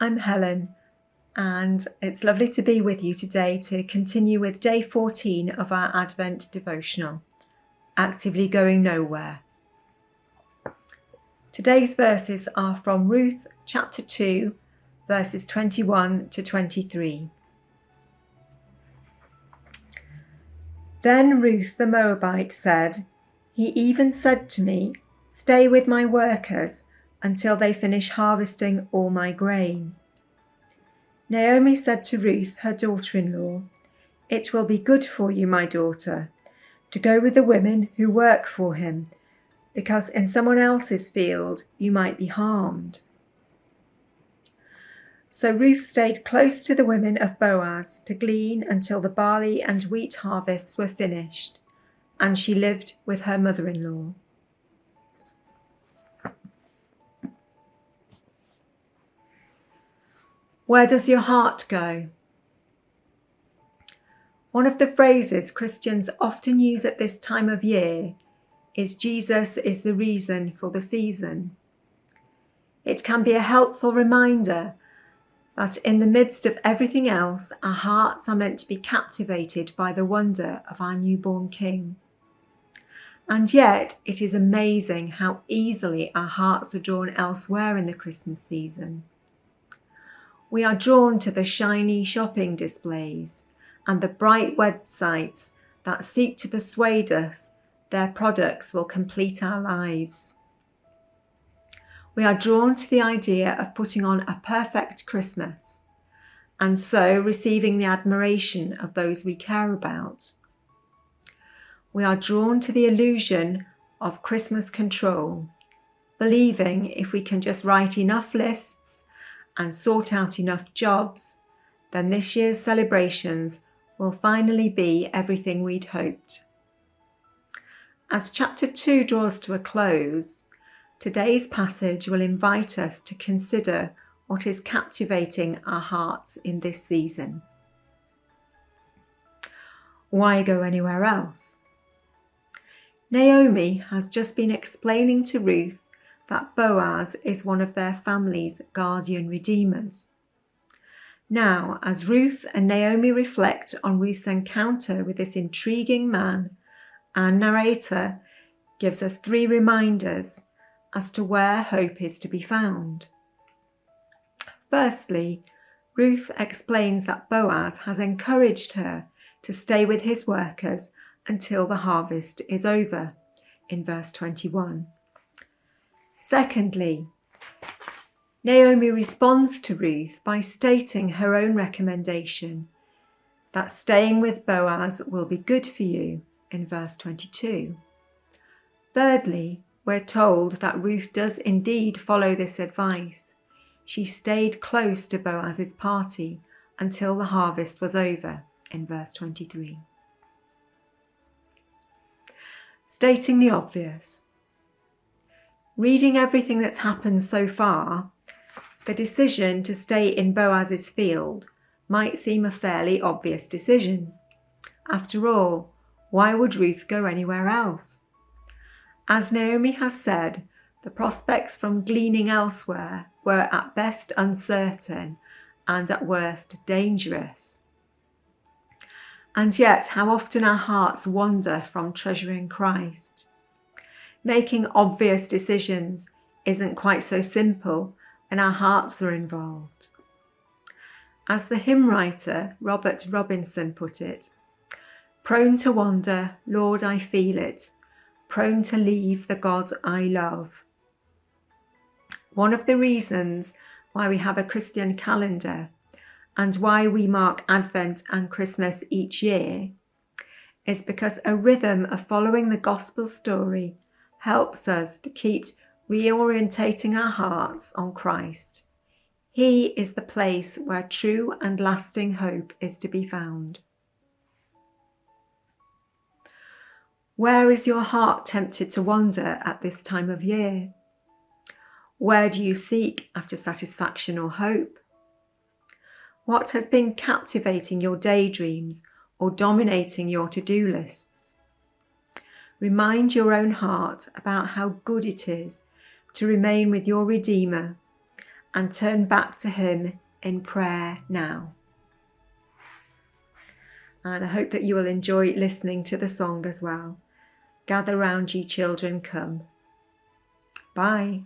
I'm Helen, and it's lovely to be with you today to continue with day 14 of our Advent devotional, Actively Going Nowhere. Today's verses are from Ruth chapter 2, verses 21 to 23. Then Ruth the Moabite said, "He even said to me, 'Stay with my workers until they finish harvesting all my grain.'" Naomi said to Ruth, her daughter-in-law, "It will be good for you, my daughter, to go with the women who work for him, because in someone else's field you might be harmed." So Ruth stayed close to the women of Boaz to glean until the barley and wheat harvests were finished, and she lived with her mother-in-law. Where does your heart go? One of the phrases Christians often use at this time of year is "Jesus is the reason for the season." It can be a helpful reminder that in the midst of everything else, our hearts are meant to be captivated by the wonder of our newborn King. And yet, it is amazing how easily our hearts are drawn elsewhere in the Christmas season. We are drawn to the shiny shopping displays and the bright websites that seek to persuade us their products will complete our lives. We are drawn to the idea of putting on a perfect Christmas and so receiving the admiration of those we care about. We are drawn to the illusion of Christmas control, believing if we can just write enough lists and sort out enough jobs, then this year's celebrations will finally be everything we'd hoped. As chapter 2 draws to a close, today's passage will invite us to consider what is captivating our hearts in this season. Why go anywhere else? Naomi has just been explaining to Ruth that Boaz is one of their family's guardian redeemers. Now, as Ruth and Naomi reflect on Ruth's encounter with this intriguing man, our narrator gives us 3 reminders as to where hope is to be found. Firstly, Ruth explains that Boaz has encouraged her to stay with his workers until the harvest is over, in verse 21. Secondly, Naomi responds to Ruth by stating her own recommendation that staying with Boaz will be good for you, in verse 22. Thirdly, we're told that Ruth does indeed follow this advice. She stayed close to Boaz's party until the harvest was over, in verse 23. Stating the obvious. Reading everything that's happened so far, the decision to stay in Boaz's field might seem a fairly obvious decision. After all, why would Ruth go anywhere else? As Naomi has said, the prospects from gleaning elsewhere were at best uncertain and at worst dangerous. And yet, how often our hearts wander from treasuring Christ. Making obvious decisions isn't quite so simple when our hearts are involved. As the hymn writer Robert Robinson put it, "Prone to wander, Lord, I feel it, prone to leave the God I love." One of the reasons why we have a Christian calendar and why we mark Advent and Christmas each year is because a rhythm of following the gospel story helps us to keep reorientating our hearts on Christ. He is the place where true and lasting hope is to be found. Where is your heart tempted to wander at this time of year? Where do you seek after satisfaction or hope? What has been captivating your daydreams or dominating your to-do lists? Remind your own heart about how good it is to remain with your Redeemer and turn back to him in prayer now. And I hope that you will enjoy listening to the song as well. Gather round, ye children, come. Bye.